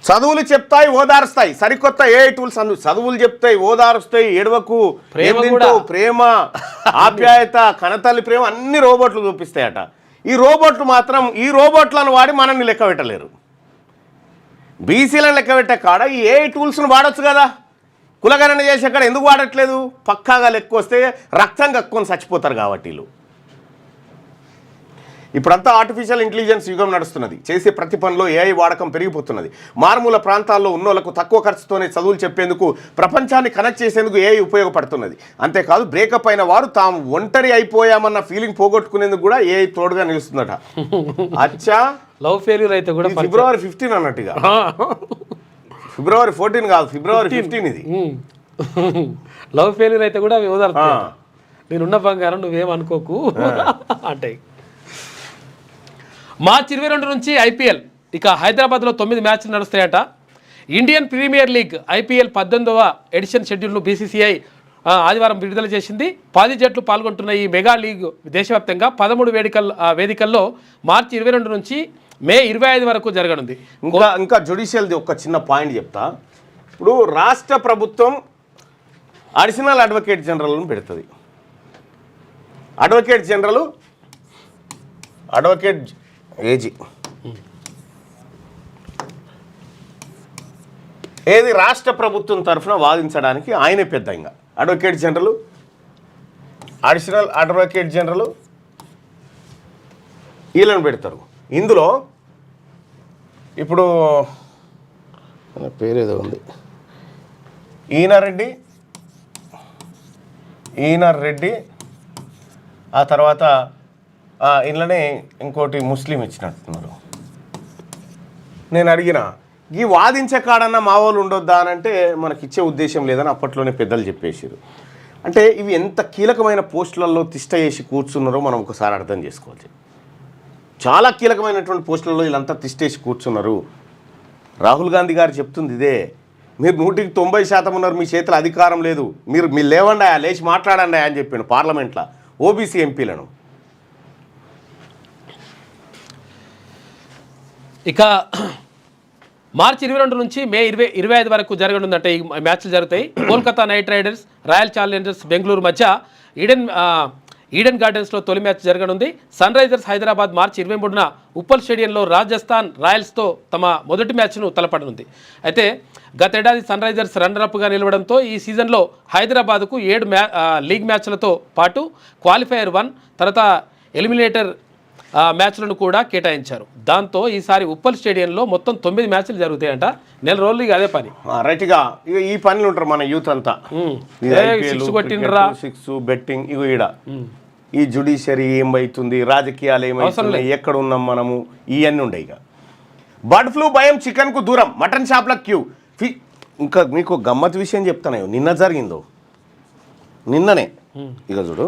చదువులు చెప్తాయి ఓదారుస్తాయి, సరికొత్త ఏ టూల్స్ చదువులు చెప్తాయి ఓదారుస్తాయి, ఏడవకు ప్రేమ ఆప్యాయత కనతల్లి ప్రేమ అన్ని రోబోట్లు చూపిస్తాయట. ఈ రోబోట్లు మాత్రం ఈ రోబోట్లను వాడి మనల్ని లెక్క పెట్టలేరు. బీసీలను లెక్క పెట్టే కాడ ఈ ఏ టూల్స్ను వాడచ్చు కదా. కులగణన చేసే కాడ ఎందుకు వాడట్లేదు? పక్కాగా లెక్క వస్తే రక్తం కక్కుని చచ్చిపోతారు కాబట్టి వీళ్ళు. ఇప్పుడంతా ఆర్టిఫిషియల్ ఇంటెలిజెన్స్ యుగం నడుస్తున్నది. చేసే ప్రతి పనిలో ఏఐ వాడకం పెరిగిపోతున్నది. మారుమూల ప్రాంతాల్లో ఉన్నోళ్లకు తక్కువ ఖర్చుతోనే చదువులు చెప్పేందుకు, ప్రపంచాన్ని కనెక్ట్ చేసేందుకు ఏఐ ఉపయోగపడుతున్నది. అంతేకాదు బ్రేకప్ అయిన వారు తాము ఒంటరి అయిపోయామన్న ఫీలింగ్ పోగొట్టుకునేందుకు కూడా ఏఐ తోడుగా నిలుస్తుందట. అచ్చా లవ్ ఫెయిల్యూర్ అయితే కూడా ఫిబ్రవరి 15 అన్నట్టుగా. ఫిబ్రవరి 14 కాదు, ఫిబ్రవరి 15 ఇది. లవ్ ఫెయిల్యూర్ అయితే కూడా నేనున్న బంగారం నువ్వేమనుకోకు అంటే. మార్చి 22 నుంచి ఐపీఎల్. ఇక హైదరాబాద్లో 9 మ్యాచ్లు నడుస్తాయట. ఇండియన్ ప్రీమియర్ లీగ్ ఐపీఎల్ 18వ ఎడిషన్ షెడ్యూల్ను బీసీసీఐ ఆదివారం విడుదల చేసింది. 10 జట్లు పాల్గొంటున్న ఈ మెగా లీగ్ దేశవ్యాప్తంగా 13 వేదికల్లో మార్చి 22 నుంచి మే 25 వరకు జరగనుంది. ఇంకా జ్యుడిషియల్ది ఒక చిన్న పాయింట్ చెప్తా. ఇప్పుడు రాష్ట్ర ప్రభుత్వం అడిషనల్ అడ్వకేట్ జనరల్ను పెడుతుంది. అడ్వకేట్ ఏజీ ఏది రాష్ట్ర ప్రభుత్వం తరఫున వాదించడానికి ఆయనే పెద్ద. ఇంకా advocate general, additional advocate general వీళ్ళని పెడతారు. ఇందులో ఇప్పుడు పేరేదో ఉంది, ఈయన రెడ్డి, ఆ తర్వాత ఇంట్లోనే ఇంకోటి ముస్లిం ఇచ్చినట్టున్నారు. నేను అడిగిన ఈ వాదించే కాడన్నా మా వాళ్ళు ఉండొద్దా అని అంటే మనకి ఇచ్చే ఉద్దేశం లేదని అప్పట్లోనే పెద్దలు చెప్పేసారు. అంటే ఇవి ఎంత కీలకమైన పోస్టులలో తిష్ట చేసి కూర్చున్నారో మనం ఒకసారి అర్థం చేసుకోవాలి. చాలా కీలకమైనటువంటి పోస్టులలో వీళ్ళంతా తిష్టేసి కూర్చున్నారు. రాహుల్ గాంధీ గారు చెప్తుంది ఇదే, మీరు 190% ఉన్నారు, మీ చేతిలో అధికారం లేదు, మీరు లేవండి, లేచి మాట్లాడండి అని చెప్పాను పార్లమెంట్లో ఓబీసీ ఎంపీలను. ఇక మార్చి 22 నుంచి మే 25 వరకు జరగనుందంటే ఈ మ్యాచ్లు జరుగుతాయి. Kolkata night riders royal Challengers Bengaluru మధ్య ఈడెన్ గార్డెన్స్లో తొలి మ్యాచ్ జరగనుంది. సన్ రైజర్స్ హైదరాబాద్ మార్చి 23న ఉప్పల్ స్టేడియంలో రాజస్థాన్ రాయల్స్తో తమ మొదటి మ్యాచ్ను తలపడనుంది. అయితే గతేడాది సన్ రైజర్స్ రన్నరప్గా నిలవడంతో ఈ సీజన్లో హైదరాబాద్కు 7 లీగ్ మ్యాచ్లతో పాటు క్వాలిఫైయర్ 1 తర్వాత ఎలిమినేటర్ మ్యాచ్లను కూడా కేటాయించారు. దాంతో ఈసారి ఉప్పల్ స్టేడియంలో మొత్తం 9 మ్యాచ్లు జరుగుతాయంట. నెల రోజులు ఇక అదే పని. రైట్గా ఈ పనులు ఉంటారు మన యూత్ అంతా. 6 కొట్టిండ్రా, 6 బెట్టింగ్, ఇగో ఈడ ఈ జ్యుడిషియరీ ఏమైతుంది, రాజకీయాలు ఏమైతున్నాయి, ఎక్కడ ఉన్నాం మనము, ఇవన్నీ ఉండే. ఇక బర్డ్ ఫ్లూ భయం, చికెన్కు దూరం, మటన్ షాప్ల క్యూ. ఇంకా మీకు గమ్మత్ విషయం చెప్తాను, నిన్న జరిగిందో, నిన్ననే. ఇక చూడు,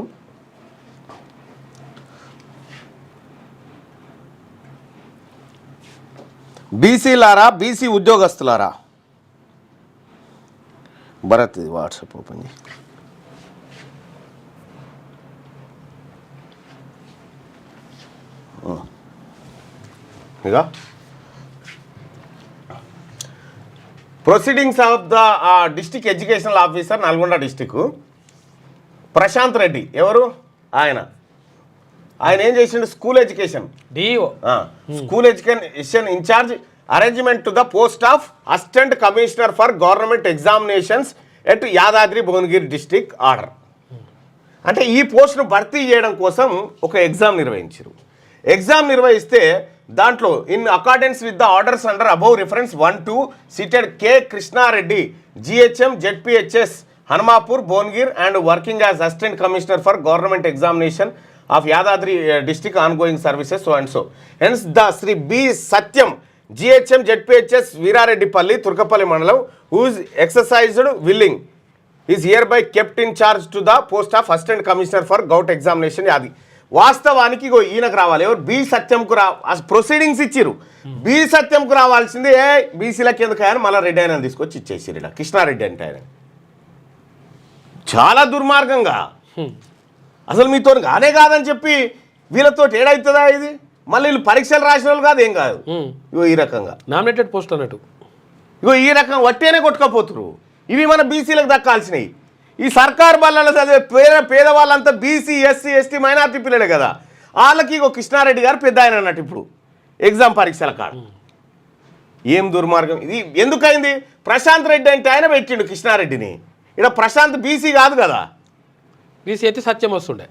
బీసీలారా, బీసీ ఉద్యోగస్తులారా, భరత్ వాట్సాప్ ఓపెన్ చేయి. ఇక proceedings of the district educational officer Nalgonda district Prashant Reddy. ఎవరు ఆయన ఏం చేసిండు? School education DO, school education in charge, arrangement to the post of assistant commissioner for government examinations at Yadadri Bhuvanagiri district order. అంటే ఈ పోస్టును భర్తీ చేయడం కోసం ఒక ఎగ్జామ్ నిర్వహించారు. ఎగ్జామ్ నిర్వహిస్తే దాంట్లో in accordance with the orders under above reference 1-2 seated K Krishna Reddy, GHM ZPHS Hanumapur Bhuvanagiri and working as assistant commissioner for government examination of Yadadri district ongoing services so and so. Hence the Sri B. Satyam GHM ZPHS Veerareddipalli Turkapalli Mandalam who is exercised willing is hereby kept in charge to the post of assistant commissioner for gout examination. Yadi వాస్తవానికి ఈయనకు రావాలి. ఎవరు? B సత్యంకు proceedings ఇచ్చిరు. B సత్యంకు రావాల్సింది బీసీలకు ఎందుకు అని మళ్ళీ రెడ్డి ఆయన తీసుకొచ్చి ఇచ్చేసిరు. ఇలా కృష్ణారెడ్డి అంటే ఆయన చాలా దుర్మార్గంగా అసలు మీతో కానే కాదని చెప్పి వీళ్ళతో ఏడవుతుందా ఇది? మళ్ళీ వీళ్ళు పరీక్షలు రాసిన వాళ్ళు కాదు, ఏం కాదు. ఈ రకంగా నామినేటెడ్ పోస్ట్ అన్నట్టు ఇగో ఈ రకం వట్టేనే కొట్టుకపోతున్నారు. ఇవి మన బీసీలకు దక్కాల్సినవి. ఈ సర్కార్ బళ్ళలో చదివే పేదవాళ్ళంతా బీసీ, ఎస్సీ, ఎస్టీ, మైనార్టీ పిల్లలే కదా. వాళ్ళకి ఇగో కృష్ణారెడ్డి గారు పెద్ద ఆయన అన్నట్టు ఇప్పుడు ఎగ్జామ్ పరీక్షల కాడ. ఏం దుర్మార్గం ఇది! ఎందుకైంది? ప్రశాంత్ రెడ్డి అంటే ఆయన పెట్టిండు కృష్ణారెడ్డిని. ఇక్కడ ప్రశాంత్ బీసీ కాదు కదా. బీసీ అయితే సత్యం వస్తుండే.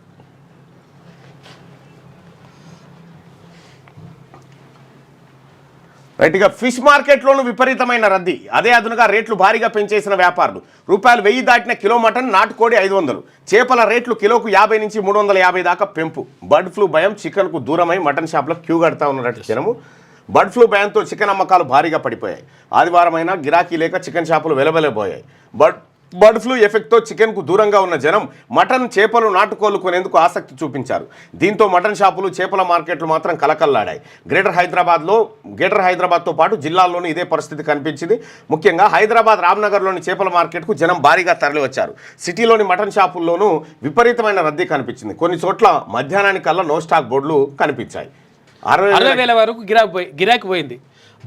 రైట్గా ఫిష్ మార్కెట్లోనూ విపరీతమైన రద్దీ. అదే అదునుగా రేట్లు భారీగా పెంచేసిన వ్యాపారులు. రూపాయలు 1000 దాటిన కిలో మటన్, నాటుకోడి 500. చేపల రేట్లు కిలోకు 50 నుంచి 350 దాకా పెంపు. బర్డ్ ఫ్లూ భయం చికెన్కు దూరమై మటన్ షాప్లో క్యూ కడతా ఉన్నట్టు జనము. బర్డ్ ఫ్లూ భయంతో చికెన్ అమ్మకాలు భారీగా పడిపోయాయి. ఆదివారం అయినా గిరాకీ లేక చికెన్ షాపులు వెలవెలబోయాయి. బర్డ్ ఫ్లూ ఎఫెక్ట్తో చికెన్కు దూరంగా ఉన్న జనం మటన్, చేపలు, నాటుకోళ్లు కొనేందుకు ఆసక్తి చూపించారు. దీంతో మటన్ షాపులు, చేపల మార్కెట్లు మాత్రం కలకల్లాడాయి. గ్రేటర్ హైదరాబాద్తో పాటు జిల్లాల్లోనూ ఇదే పరిస్థితి కనిపించింది. ముఖ్యంగా హైదరాబాద్ రామ్నగర్లోని చేపల మార్కెట్కు జనం భారీగా తరలివచ్చారు. సిటీలోని మటన్ షాపుల్లోనూ విపరీతమైన రద్దీ కనిపించింది. కొన్ని చోట్ల మధ్యాహ్నానికల్లా నో స్టాక్ బోర్డులు కనిపించాయి. 60,000 వరకు గిరాకీ పోయింది.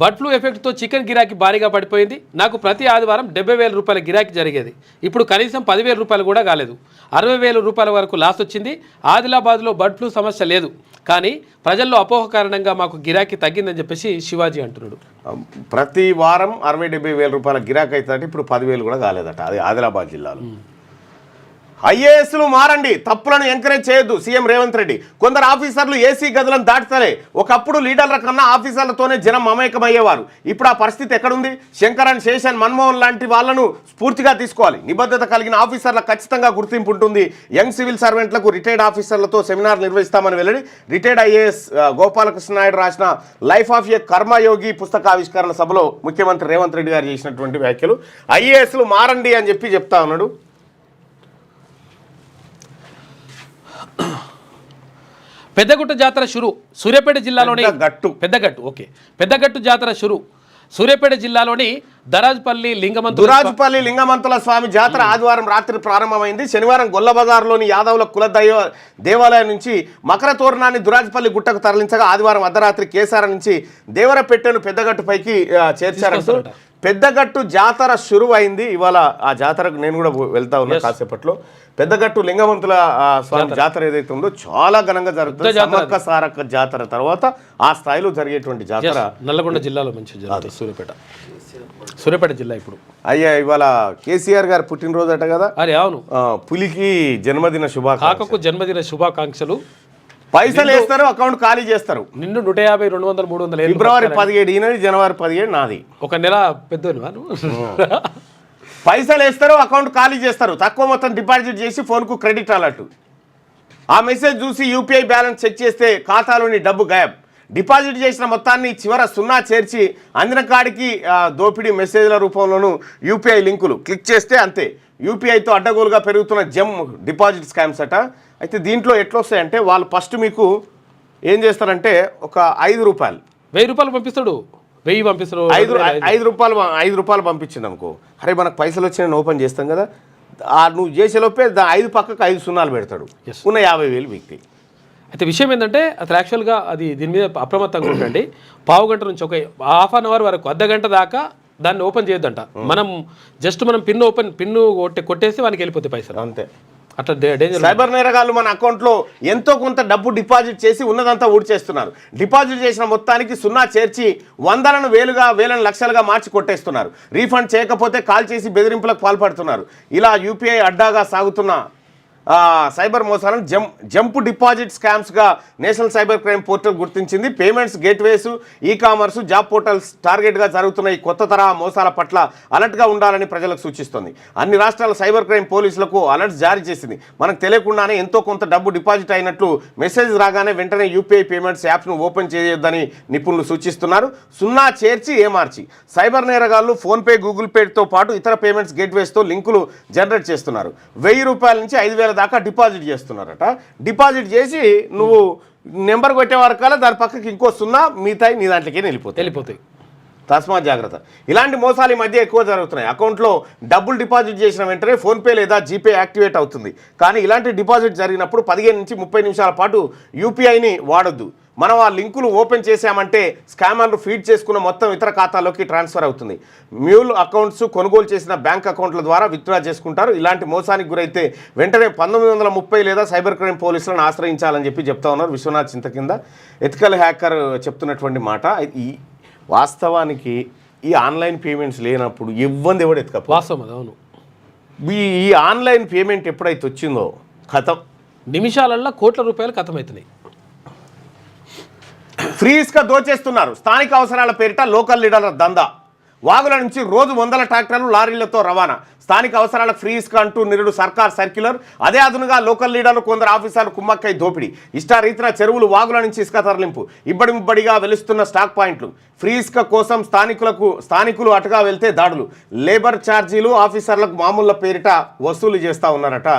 బర్డ్ ఫ్లూ ఎఫెక్ట్తో చికెన్ గిరాకీ భారీగా పడిపోయింది. నాకు ప్రతి ఆదివారం 70,000 రూపాయల గిరాకీ జరిగేది. ఇప్పుడు కనీసం 10,000 రూపాయలు కూడా కాలేదు. 60,000 రూపాయల వరకు లాస్ వచ్చింది. ఆదిలాబాద్లో బర్డ్ ఫ్లూ సమస్య లేదు, కానీ ప్రజల్లో అపోహ కారణంగా మాకు గిరాకీ తగ్గిందని చెప్పేసి శివాజీ అంటున్నాడు. ప్రతి వారం 60-70 వేల రూపాయల గిరాకీ అవుతుందంటే ఇప్పుడు 10,000 కూడా కాలేదట. అది ఆదిలాబాద్ జిల్లాలో. ఐఏఎస్లు మారండి, తప్పులను ఎంకరేజ్ చేయొద్దు సీఎం రేవంత్ రెడ్డి. కొందరు ఆఫీసర్లు ఏసీ గదులను దాటుతలే. ఒకప్పుడు లీడర్ల కన్నా ఆఫీసర్లతోనే జనం మమేకమయ్యేవారు. ఇప్పుడు ఆ పరిస్థితి ఎక్కడుంది? శంకరన్, శేషన్, మన్మోహన్ లాంటి వాళ్లను స్ఫూర్తిగా తీసుకోవాలి. నిబద్ధత కలిగిన ఆఫీసర్లకు ఖచ్చితంగా గుర్తింపు ఉంటుంది. యంగ్ సివిల్ సర్వెంట్లకు రిటైర్డ్ ఆఫీసర్లతో సెమినార్ నిర్వహిస్తామని వెల్లడి. రిటైర్డ్ ఐఏఎస్ గోపాలకృష్ణ నాయుడు రాసిన లైఫ్ ఆఫ్ ఏ కర్మయోగి పుస్తకావిష్కరణ సభలో ముఖ్యమంత్రి రేవంత్ రెడ్డి గారు చేసినటువంటి వ్యాఖ్యలు. ఐఏఎస్లు మారండి అని చెప్తా ఉన్నాడు. పెద్దగుట్ట జాతర షురు. సూర్యాపేట జిల్లాలోని పెద్దగట్టు జాతర షురు. సూర్యాపేట జిల్లాలోని దురాజ్పల్లి లింగమంతుల స్వామి జాతర ఆదివారం రాత్రి ప్రారంభమైంది. శనివారం గొల్లబజార్లోని యాదవుల కుల దేవాలయం నుంచి మకర తోరణాన్ని దురాజ్పల్లి గుట్టకు తరలించగా ఆదివారం అర్ధరాత్రి కేసార నుంచి దేవరపెట్టెను పెద్దగట్టుపైకి చేర్చారంటూ పెద్దగట్టు జాతర షురువైంది. ఇవాళ ఆ జాతరకు నేను కూడా వెళ్తా ఉన్నా కాసేపట్లో. పెద్దగట్టు లింగమంతుల స్వామి జాతర ఏదైతే ఉందో చాలా ఘనంగా జరుగుతుంది. సమ్మక్క సారక్క జాతర తర్వాత ఆ స్థాయిలో జరిగేటువంటి జాతర నల్లగొండ జిల్లాలో మంచిగా సూర్యాపేట జిల్లా. ఇప్పుడు అయ్యా ఇవాళ కేసీఆర్ గారు పుట్టినరోజు అట కదా. అరే అవును, పులికి జన్మదిన కాకకు జన్మదిన శుభాకాంక్షలు. పైసలు వేస్తారు, అకౌంట్ ఖాళీ చేస్తారు. నిన్ను 150, 200, 300 ఫిబ్రవరి 17 ఈయనది, జనవరి 17 నాది. ఒక నెల పెద్ద పైసలు వేస్తారు, అకౌంట్ ఖాళీ చేస్తారు. తక్కువ మొత్తం డిపాజిట్ చేసి ఫోన్కు క్రెడిట్ అలర్ట్. ఆ మెసేజ్ చూసి యూపీఐ బ్యాలెన్స్ చెక్ చేస్తే ఖాతాలోని డబ్బు గాయబ్. డిపాజిట్ చేసిన మొత్తాన్ని చివర 0 చేర్చి అందిన కాడికి దోపిడీ మెసేజ్ల రూపంలోనూ యూపీఐ లింకులు క్లిక్ చేస్తే అంతే. యూపీఐతో అడ్డగోలుగా పెరుగుతున్న జమ్ డిపాజిట్ స్కామ్స్ అట. అయితే దీంట్లో ఎట్లా వస్తాయంటే వాళ్ళు ఫస్ట్ మీకు ఏం చేస్తారంటే ఒక 5 రూపాయలు 1000 రూపాయలు పంపిస్తాడు. 1000 పంపిస్తాడు. 5 రూపాయలు పంపించింది అనుకో, అరే మనకు పైసలు వచ్చి నేను ఓపెన్ చేస్తాం కదా, నువ్వు చేసేలోపే 5 పక్కకు 5 సున్నాలు పెడతాడు. ఉన్న 50,000 వ్యక్తి. అయితే విషయం ఏంటంటే అసలు యాక్చువల్గా అది దీని మీద అప్రమత్తంగా ఉండండి. పావు గంట నుంచి ఒక ½ అన్ అవర్ వరకు, అర్ధగంట దాకా దాన్ని ఓపెన్ చేయొద్దంట. మనం జస్ట్ పిన్ను కొట్టేసి వానికి వెళ్ళిపోతే పైసలు అంతే. అట్లా డేంజర్. సైబర్ నేరగాళ్ళు మన అకౌంట్లో ఎంతో కొంత డబ్బు డిపాజిట్ చేసి ఉన్నదంతా ఊడ్చేస్తున్నారు. డిపాజిట్ చేసిన మొత్తానికి 0 చేర్చి వందలను వేలను లక్షలుగా మార్చి కొట్టేస్తున్నారు. రీఫండ్ చేయకపోతే కాల్ చేసి బెదిరింపులకు పాల్పడుతున్నారు. ఇలా యూపీఐ అడ్డాగా సాగుతున్న సైబర్ మోసాలను జంప్ డిపాజిట్ స్కామ్స్గా నేషనల్ సైబర్ క్రైమ్ పోర్టల్ గుర్తించింది. Payments gateways, e-commerce, job portals టార్గెట్గా జరుగుతున్న ఈ కొత్త తరహా మోసాల పట్ల అలర్ట్గా ఉండాలని ప్రజలకు సూచిస్తోంది. అన్ని రాష్ట్రాల సైబర్ క్రైమ్ పోలీసులకు అలర్ట్స్ జారీ చేసింది. మనకు తెలియకుండానే ఎంతో కొంత డబ్బు డిపాజిట్ అయినట్లు మెసేజ్ రాగానే వెంటనే యూపీఐ పేమెంట్స్ యాప్ను ఓపెన్ చేయొద్దని నిపుణులు సూచిస్తున్నారు. 0 చేర్చి ఏమార్చి సైబర్ నేరగాళ్లు ఫోన్పే, గూగుల్ పేతో పాటు ఇతర పేమెంట్స్ గేట్వేస్తో లింకులు జనరేట్ చేస్తున్నారు. 1000 రూపాయల నుంచి 5,000 దాకా డిపాజిట్ చేస్తున్నారట. డిపాజిట్ చేసి నువ్వు నెంబర్ కొట్టే వరకల్లా దాని పక్కకి ఇంకో 0 మిగతాయి నీ దాంట్లోకి వెళ్ళిపోతాయి. తస్మాత్ జాగ్రత్త. ఇలాంటి మోసాలు ఈ మధ్య ఎక్కువ జరుగుతున్నాయి. అకౌంట్లో డబ్బులు డిపాజిట్ చేసిన వెంటనే ఫోన్పే లేదా జీపే యాక్టివేట్ అవుతుంది. కానీ ఇలాంటి డిపాజిట్ జరిగినప్పుడు 15 నుంచి 30 నిమిషాల పాటు యూపీఐని వాడొద్దు. మనం ఆ లింకులు ఓపెన్ చేసామంటే స్కామర్లు ఫీడ్ చేసుకున్న మొత్తం ఇతర ఖాతాలోకి ట్రాన్స్ఫర్ అవుతుంది. మ్యూల్ అకౌంట్స్ కొనుగోలు చేసిన బ్యాంక్ అకౌంట్ల ద్వారా విత్డ్రా చేసుకుంటారు. ఇలాంటి మోసానికి గురైతే వెంటనే 1930 లేదా సైబర్ క్రైమ్ పోలీసులను ఆశ్రయించాలని చెప్పి చెప్తా ఉన్నారు విశ్వనాథ్ చింతకింద. ఎథికల్ హ్యాకర్ చెప్తున్నటువంటి మాట. ఈ వాస్తవానికి ఈ ఆన్లైన్ పేమెంట్స్ లేనప్పుడు ఇవ్వంది ఎవడు ఎత్తుకపో. వాస్తవం అది, అవును. ఈ ఆన్లైన్ పేమెంట్ ఎప్పుడైతే వచ్చిందో ఖతం, నిమిషాలల్లో కోట్ల రూపాయలు ఖతమవుతున్నాయి. ఫ్రీస్గా దోచేస్తున్నారు. స్థానిక అవసరాల పేరిట లోకల్ లీడర్ల దందా. వాగుల నుంచి రోజు 100 ట్రాక్టర్లు లారీలతో రవాణా. స్థానిక అవసరాలకు ఫ్రీస్గా అంటూ నిరుడు సర్కార్ సర్క్యులర్. అదే అదునుగా లోకల్ లీడర్లు కొందరు ఆఫీసర్లు కుమ్మక్కై దోపిడీ. ఇష్టారీతిన చెరువులు వాగుల నుంచి ఇసుక తరలింపు. ఇబ్బడిముబ్బడిగా వెలుస్తున్న స్టాక్ పాయింట్లు. ఫ్రీస్క కోసం స్థానికులు అటుగా వెళ్తే దాడులు. లేబర్ ఛార్జీలు ఆఫీసర్లకు మామూళ్ళ పేరిట వసూలు చేస్తూ ఉన్నారట.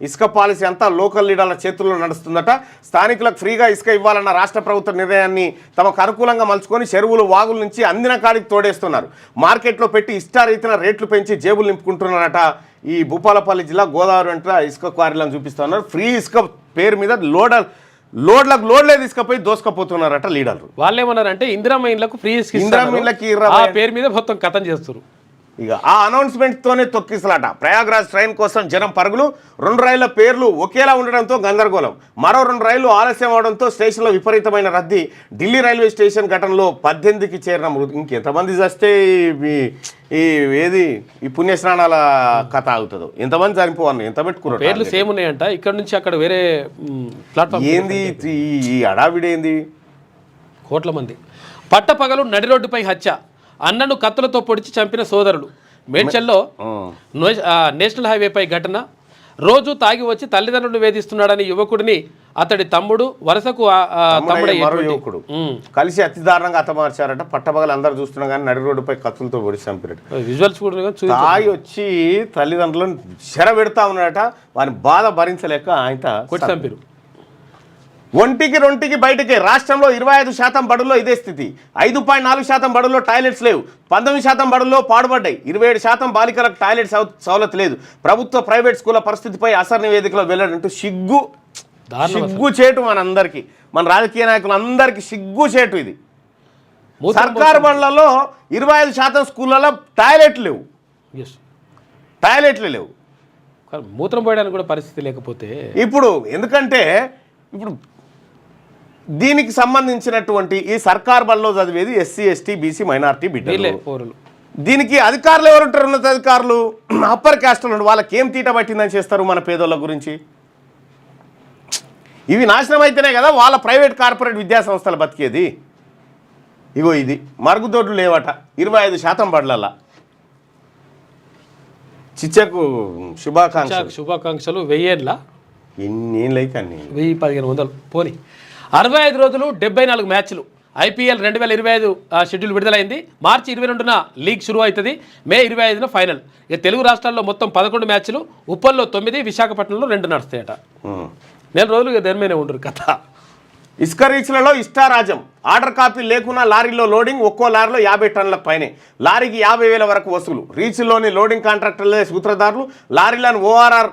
ఇసుక పాలసీ అంతా లోకల్ లీడర్ల చేతుల్లో నడుస్తుందట. స్థానికులకు ఫ్రీగా ఇసుక ఇవ్వాలన్న రాష్ట్ర ప్రభుత్వ నిర్ణయాన్ని తమకు అనుకూలంగా మలుచుకొని చెరువులు వాగుల నుంచి అందిన కాడికి తోడేస్తున్నారు. మార్కెట్లో పెట్టి ఇష్టారీతిన రేట్లు పెంచి జేబులు నింపుకుంటున్నారట. ఈ భూపాలపల్లి జిల్లా గోదావరి వెంట ఇసుక క్వారీలను చూపిస్తూ ఉన్నారు. ఫ్రీ ఇసుక పేరు మీద లోడ్లే తీసుకపోయి దోసుకపోతున్నారట లీడర్లు. వాళ్ళు ఏమన్నారంటే ఇందిరమ్మ ఇళ్లకు ఫ్రీ పేరు మీద మొత్తం కథం చేస్తారు. ఇక ఆ అనౌన్స్మెంట్తోనే తొక్కిసలాట. ప్రయాగ్రాజ్ ట్రైన్ కోసం జనం పరుగులు. 2 రైళ్ల పేర్లు ఒకేలా ఉండడంతో గందరగోళం. మరో 2 రైళ్లు ఆలస్యం అవడంతో స్టేషన్లో విపరీతమైన రద్దీ. ఢిల్లీ రైల్వే స్టేషన్ ఘటనలో 18కి చేరిన మృతి. ఇంకెంతమంది చస్తే ఈ పుణ్యస్నానాల కథ అవుతుందో, ఎంతమంది చనిపోవాలి, ఎంత పెట్టుకున్నారు. పేర్లు సేమ్ ఉన్నాయంట. ఇక్కడ నుంచి అక్కడ వేరే ప్లాట్ఫామ్. ఏంది ఈ అడావిడేంది? కోట్ల మంది. పట్టపగలు నడి రోడ్డుపై హత్య. అన్నను కత్తులతో పొడిచి చంపిన సోదరులు. మేడ్చల్లో నేషనల్ హైవేపై ఘటన. రోజు తాగి వచ్చి తల్లిదండ్రులను వేధిస్తున్నాడని యువకుడిని అతడి తమ్ముడు వరుసకు యువకుడు కలిసి అతి దారుణంగా హతమార్చారట. పట్టపగలు అందరూ చూస్తున్నా కానీ నడి రోడ్డుపై కత్తులతో పొడిచి చంపినట్టు విజువల్స్ కూడా. తాగి వచ్చి తల్లిదండ్రులను చెర పెడతా ఉన్నాడట. వాని బాధ భరించలేక ఆయన కొట్టి చంపారు. ఒంటికి బయటకే. రాష్ట్రంలో 25% బడుల్లో ఇదే స్థితి. 5.4% బడుల్లో టాయిలెట్స్ లేవు. 19% బడుల్లో పాడుపడ్డాయి. 27% బాలికలకు టాయిలెట్ సౌలత్ లేదు. ప్రభుత్వ ప్రైవేట్ స్కూళ్ళ పరిస్థితిపై అసర్ నివేదికలో వెళ్ళాడంటూ సిగ్గు చేటు మనందరికీ, మన రాజకీయ నాయకులందరికీ సిగ్గు చేటు ఇది. సర్కారు బడులలో 25% స్కూళ్ళలో టాయిలెట్లు లేవు. మూత్రం పోయడానికి కూడా పరిస్థితి లేకపోతే ఇప్పుడు ఎందుకంటే దీనికి సంబంధించినటువంటి ఈ సర్కార్ బల్లో చదివేది ఎస్సీ ఎస్టీ బీసీ మైనారిటీ బిడ్డలు. దీనికి అధికారులు ఎవరుంటారు? ఉన్నత అధికారులు అప్పర్ క్యాస్ట్ వాళ్ళకి ఏం తీట పట్టిందని చేస్తారు మన పేదోళ్ళ గురించి. ఇవి నాశనం అయితేనే కదా వాళ్ళ ప్రైవేట్ కార్పొరేట్ విద్యా సంస్థలు బతికేది. ఇగో ఇది మరుగుదొడ్లు లేవట 25% బడులల్లా. చిచ్చకు శుభాకాంక్షలు. 1000 ఎన్ని ఏళ్ళు అయితే అన్ని 1500 పోనీ. 65 రోజులు 74 మ్యాచ్లు. ఐపీఎల్ 2025 షెడ్యూల్ విడుదలైంది. మార్చి 22న లీగ్ షురూ అవుతుంది. మే 25న ఫైనల్. ఇక తెలుగు రాష్ట్రాల్లో మొత్తం 11 మ్యాచ్లు. ఉప్పల్లో 9, విశాఖపట్నంలో 2 నడుస్తాయట. 4 రోజులు ఇక దేని మీదే ఉండరు కథ. ఇసుక రీచ్లలో ఇష్టారాజ్యం. ఆర్డర్ కాపీ లేకున్నా లారీలో లోడింగ్. ఒక్కో లారీలో 50 టన్నుల పైనే. లారీకి 50,000 వరకు వసూలు. రీచ్లోని లోడింగ్ కాంట్రాక్టర్లే సూత్రధారులు. లారీలను ఓఆర్ఆర్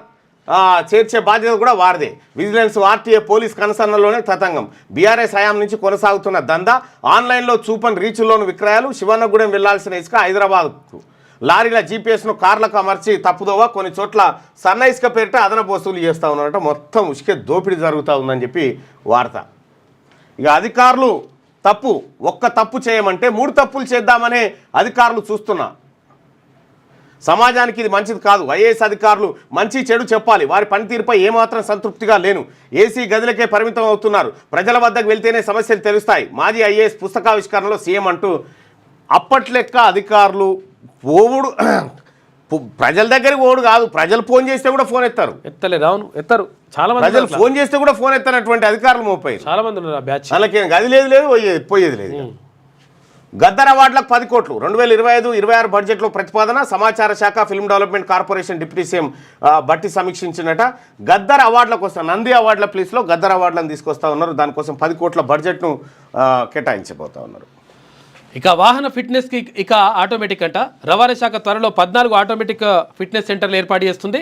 చేర్చే బాధ్యత కూడా వారిదే. విజిలెన్స్, ఆర్టీఏ, పోలీస్ కనసన్నలోనే తతంగం. బీఆర్ఎస్ హయాం నుంచి కొనసాగుతున్న దందా. ఆన్లైన్లో చూపని రీచుల్లోని విక్రయాలు. శివన్నగూడెం వెళ్లాల్సిన ఇసుక హైదరాబాద్కు. లారీల జీపీఎస్ను కార్లకు అమర్చి తప్పుదోవ. కొన్ని చోట్ల సన్న ఇసుక పేరిట అదనపు వసూలు చేస్తూ ఉన్నారట. మొత్తం ఇసుక దోపిడీ జరుగుతూ ఉందని చెప్పి వార్త. ఇక అధికారులు ఒక్క తప్పు చేయమంటే 3 తప్పులు చేద్దామనే అధికారులు చూస్తున్నా. సమాజానికి ఇది మంచిది కాదు. ఐఏఎస్ అధికారులు మంచి చెడు చెప్పాలి. వారి పనితీరుపై ఏమాత్రం సంతృప్తిగా లేను. ఏసీ గదులకే పరిమితం అవుతున్నారు. ప్రజల వద్దకు వెళ్తేనే సమస్యలు తెలుస్తాయి. మాజీ ఐఏఎస్ పుస్తకావిష్కరణలో సీఎం అంటూ అప్పట్లెక్క అధికారులు ఓవుడు ప్రజల దగ్గరికి ఓడు కాదు. ప్రజలు ఫోన్ చేస్తే కూడా ఫోన్ ఎత్తారు. ఎత్తారు. చాలా మంది ప్రజలు ఫోన్ చేస్తే కూడా ఫోన్ ఎత్తారటువంటి అధికారులు 30. చాలా మంది ఉన్నారు. బ్యాచ్ వాళ్ళకి గది లేదు పోయేది లేదు. గద్దర్ అవార్డులకు 10 కోట్లు. 2025-26 బడ్జెట్లో ప్రతిపాదన. సమాచార శాఖ, film development corporation deputy CM బట్టి సమీక్షించినట. గద్దర్ అవార్డుల కోసం నంది అవార్డుల ప్లేస్లో గద్దర్ అవార్డులను తీసుకొస్తా ఉన్నారు. దానికోసం 10 కోట్ల బడ్జెట్ను కేటాయించబోతా ఉన్నారు. ఇక వాహన ఫిట్నెస్కి ఇక ఆటోమేటిక్ అంట. రవాణా శాఖ త్వరలో 14 ఆటోమేటిక్ ఫిట్నెస్ సెంటర్లు ఏర్పాటు చేస్తుంది.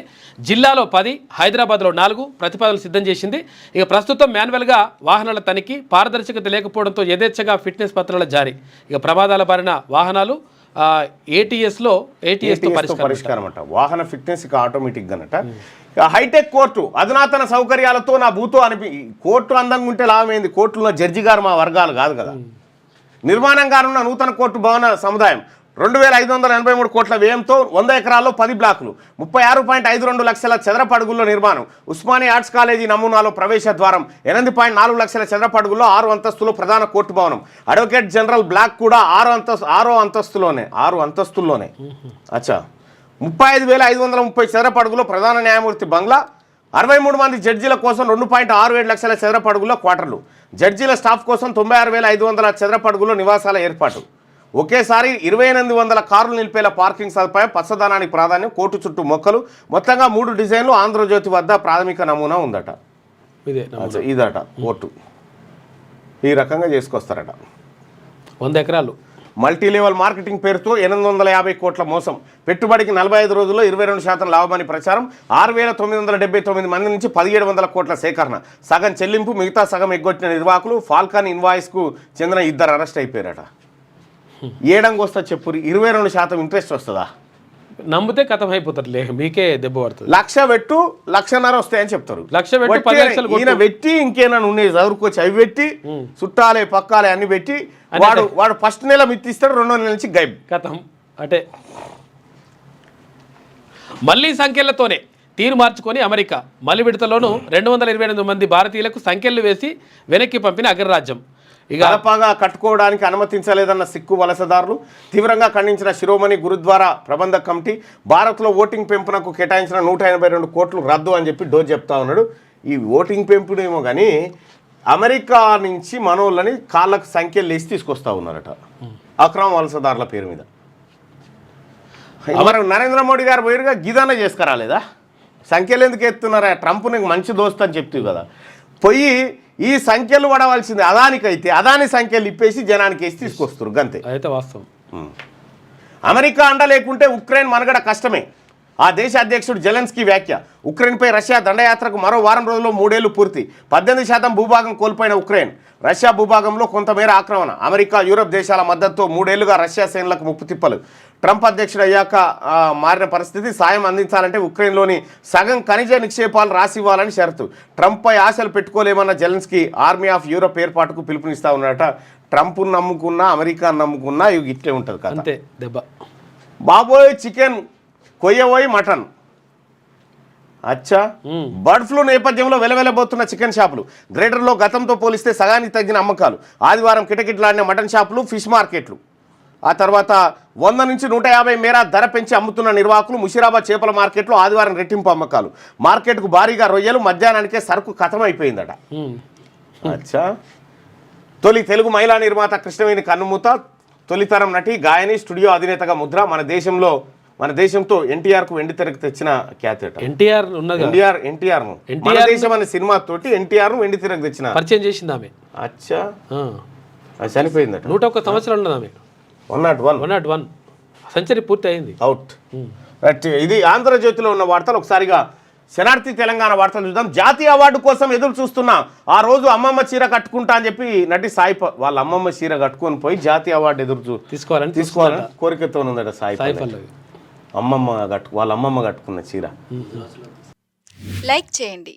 జిల్లాలో 10, హైదరాబాద్లో 4 ప్రతిపాదనలు సిద్ధం చేసింది. ఇక ప్రస్తుతం మాన్యువల్గా వాహనాల తనిఖీ, పారదర్శకత లేకపోవడంతో యథేచ్ఛగా ఫిట్నెస్ పత్రాల జారీ. ఇక ప్రమాదాల బారిన వాహనాలు ఏటీఎస్తో పరిష్కారం అంట. వాహన ఫిట్నెస్ ఇక ఆటోమేటిక్ అనట. హైటెక్ కోర్టు అధునాతన సౌకర్యాలతో నా భూతో కోర్టు అందంగా ఉంటే లాభమైంది. కోర్టులో జడ్జి గారు మా వర్గాలు కాదు కదా. నిర్మాణం కానున్న నూతన కోర్టు భవన సముదాయం 2583 కోట్ల వ్యయంతో 100 ఎకరాల్లో 10 బ్లాకులు 36.52 లక్షల చదరపు అడుగుల్లో నిర్మాణం. ఉస్మానియా ఆర్ట్స్ కాలేజీ నమూనాలో ప్రవేశ ద్వారం 8.4 లక్షల చదరపు అడుగుల్లో 6 అంతస్తులో ప్రధాన కోర్టు భవనం. అడ్వకేట్ జనరల్ బ్లాక్ కూడా 6 అంతస్తుల్లోనే. అచ్చా 35,530 చదరపు అడుగులో ప్రధాన న్యాయమూర్తి బంగ్లా. 63 మంది జడ్జీల కోసం 2.67 లక్షల చదరపు అడుగుల్లో క్వార్టర్లు. జడ్జీల స్టాఫ్ కోసం 96,500 చదరపు అడుగుల్లో నివాసాల ఏర్పాటు. ఒకేసారి 2,800 కార్లు నిలిపేలా పార్కింగ్ సదుపాయం. పచ్చదనానికి ప్రాధాన్యం. కోర్టు చుట్టూ మొక్కలు. మొత్తంగా 3 డిజైన్లు. ఆంధ్రజ్యోతి వద్ద ప్రాథమిక నమూనా ఉందట. ఇదట కోర్టు. ఈ రకంగా చేసుకొస్తారట. 100 ఎకరాలు. మల్టీ లెవెల్ మార్కెటింగ్ పేరుతో 850 కోట్ల మోసం. పెట్టుబడికి 45 రోజుల్లో 22% లాభమని ప్రచారం. 6,979 మంది నుంచి 1,700 కోట్ల సేకరణ. సగం చెల్లింపు, మిగతా సగం ఎగ్గొట్టిన నిర్వాహకులు. ఫాల్కాన్ ఇన్వాయిస్కు చెందిన 2 అరెస్ట్ అయిపోయారట. ఏడంగా వస్తా చెప్పురి 22% ఇంట్రెస్ట్ వస్తుందా? నమ్మితే కథం అయిపోతారులే, మీకే దెబ్బ పడుతుంది. 1,00,000 పెట్టు 1,50,000 వస్తాయని చెప్తారు. 1,00,000 పెట్టి 10 లక్షలు ఈయన పెట్టి ఇంకేనా ఉన్నాయి చదువుకోవచ్చు అవి పెట్టి చుట్టాలే పక్కాలే అన్ని పెట్టి వాడు ఫస్ట్ నెల మిత్తిస్తాడు, 2వ నెల నుంచి గైబ్ కథం. అంటే మళ్ళీ సంఖ్యలతోనే తీరు మార్చుకొని అమెరికా మళ్ళీ విడతలోనూ 228 మంది భారతీయులకు సంఖ్యలు వేసి వెనక్కి పంపిన అగ్రరాజ్యం. ఇక అలపాగా కట్టుకోవడానికి అనుమతించలేదన్న సిక్కు వలసదారులు. తీవ్రంగా ఖండించిన శిరోమణి గురుద్వారా ప్రబంధక కమిటీ. భారత్లో ఓటింగ్ పెంపునకు కేటాయించిన 182 కోట్లు రద్దు అని చెప్పి డోజ్ చెప్తా ఉన్నాడు. ఈ ఓటింగ్ పెంపుడేమో కానీ అమెరికా నుంచి మనోళ్ళని కాళ్ళకు సంఖ్యలు వేసి తీసుకొస్తా ఉన్నారట అక్రమ వలసదారుల పేరు మీద. మరి నరేంద్ర మోడీ గారు పోయిరుగా గిదాన చేసుకురాలేదా? సంఖ్యలు ఎందుకు ఎత్తున్నారా? ట్రంప్ నీకు మంచి దోస్తు అని చెప్తావు కదా. పోయి ఈ సంఖ్యలు పడవలసింది అదానికైతే అదాని సంఖ్యలు ఇప్పేసి జనానికి వేసి తీసుకొస్తారు గంతే. అయితే వాస్తవం. అమెరికా అండ లేకుంటే ఉక్రెయిన్ మనగడ కష్టమే. ఆ దేశ అధ్యక్షుడు జెలెన్స్కీ వ్యాఖ్య. ఉక్రెయిన్పై రష్యా దండయాత్రకు మరో వారం రోజుల్లో 3 ఏళ్లు పూర్తి. 18% భూభాగం కోల్పోయిన ఉక్రెయిన్. రష్యా భూభాగంలో కొంతమేర ఆక్రమణ. అమెరికా, యూరప్ దేశాల మద్దతుతో 3 ఏళ్లుగా రష్యా సేనలకు ముప్పు తిప్పలు. ట్రంప్ అధ్యక్షుడు అయ్యాక మారిన పరిస్థితి. సాయం అందించాలంటే ఉక్రెయిన్లోని సగం ఖనిజ నిక్షేపాలు రాసివ్వాలని షరతు. ట్రంప్పై ఆశలు పెట్టుకోలేమన్న జెలెన్స్కీ ఆర్మీ ఆఫ్ యూరప్ ఏర్పాటుకు పిలుపునిస్తా ఉన్నారట. ట్రంప్ నమ్ముకున్నా అమెరికా నమ్ముకున్నా ఇవి ఇట్లే ఉంటుంది కదా. అంతే దెబ్బ. బాబోయ్ చికెన్ కొయ్యబోయి మటన్. అచ్చా బర్డ్ ఫ్లూ నేపథ్యంలో వెలవెలబోతున్న చికెన్ షాపులు. గ్రేటర్లో గతంతో పోలిస్తే సగానికి తగ్గిన అమ్మకాలు. ఆదివారం కిటకిటలాడిన మటన్ షాపులు, ఫిష్ మార్కెట్లు. ఆ తర్వాత 100 నుంచి 150 మేర ధర పెంచి అమ్ముతున్న నిర్వాహకులు. ముషిరాబాద్ చేపల మార్కెట్లో ఆదివారం రెట్టింపు అమ్మకాలు. మార్కెట్కు భారీగా రొయ్యలు. మధ్యాహ్నానికే సరుకు ఖతమైపోయిందట. అచ్చా తొలి తెలుగు మహిళా నిర్మాత కృష్ణవేణి కన్నుమూత. తొలితరం నటి, గాయని, స్టూడియో అధినేతగా ముద్ర. మన దేశంతో ఎన్టీఆర్ కు వెండి తెరకు తెచ్చిన ఖ్యాతి. ఎన్టీఆర్ మన దేశం అనే సినిమా తోటి ఎన్టీఆర్ ను వెండి తెరకు తెచ్చిన పరిచయం చేసింది ఆమె. అచ్చా చనిపోయిందట. 101 సంవత్సరాలు ఉన్నది ఆమె. 101 సెంచరీ పూర్తి అయింది. అవుట్. ఇది ఆంధ్రజ్యోతిలో ఉన్న వార్తలు. ఒకసారిగా శనార్థి తెలంగాణ వార్తలు చూద్దాం. జాతీయ అవార్డు కోసం ఎదురు చూస్తున్నా. ఆ రోజు అమ్మమ్మ చీర కట్టుకుంటా అని చెప్పి నటి సాయి వాళ్ళ అమ్మమ్మ చీర కట్టుకొని పోయి జాతీయ అవార్డు తీసుకోవాలని కోరికతో ఉందట సాయి పల్లవి. వాళ్ళ అమ్మమ్మ కట్టుకున్న చీర. లైక్ చేయండి.